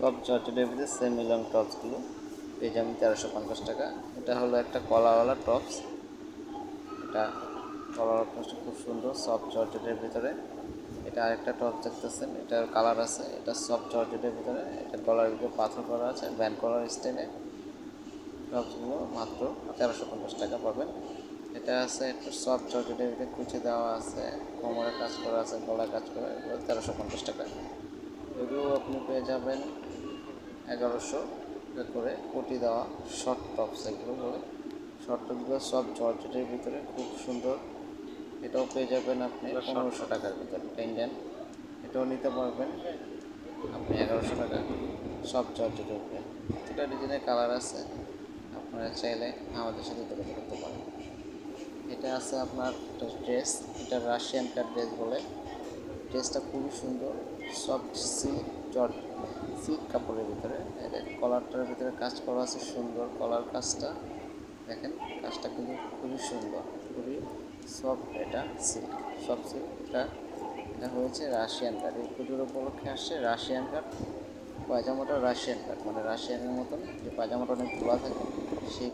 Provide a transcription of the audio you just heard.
সব জর্জেটের ভিতরে সেমি লং টপসগুলো পেয়ে যাবেন 1350 টাকা। এটা হলো একটা কলারওয়ালা টপস। এটা কলারওয়ালা টপসটা খুব সুন্দর, সফট জর্জেটের ভিতরে। এটা আরেকটা টপস দেখতেছেন, এটার কালার আছে। এটা সফট জর্জেটের ভিতরে, এটা গলার ভিতরে পাথর করা আছে ব্যান্ড কলার স্টাইলে। টপসগুলো মাত্র 1350 টাকা পাবেন। এটা আছে একটু সফট জর্জেটের ভিতরে, কুচি দেওয়া আছে, কোমরে কাজ করা আছে, গলায় কাজ করা, 1350 টাকা। এগুলো আপনি পেয়ে যাবেন 1100 করে কোটি দেওয়া শর্ট টপস, এগুলো বলে শর্ট টপসগুলো সব জর্জেটের ভিতরে খুব সুন্দর। এটাও পেয়ে যাবেন আপনি 1500 টাকার ভিতরে। ইন্ডিয়ান এটাও নিতে পারবেন আপনি 1100 টাকা, সব জর্জেটের উপরে। এটা ডিজাইনের কালার আছে, আপনারা চাইলে আমাদের সাথে যোগাযোগ করতে পারেন। এটা আছে আপনার একটা ড্রেস, এটা রাশিয়ান কাট ড্রেস বলে। ড্রেসটা খুবই সুন্দর, সফট সিল্ক কাপড়ের ভিতরে। কলারটার ভিতরে কাজ করা আছে সুন্দর, কলার কাজটা দেখেন, কাজটা কিন্তু খুবই সুন্দর, খুবই সফট। এটা সিল্ক, সফট সিল্ক। এটা হয়েছে রাশিয়ান কাট। এই পুজোর উপলক্ষে আসছে রাশিয়ান কাট। পায়জামাটা রাশিয়ান কাট, মানে রাশিয়ানের মতন যে পায়জামাটা অনেক খোলা থাকে, সেই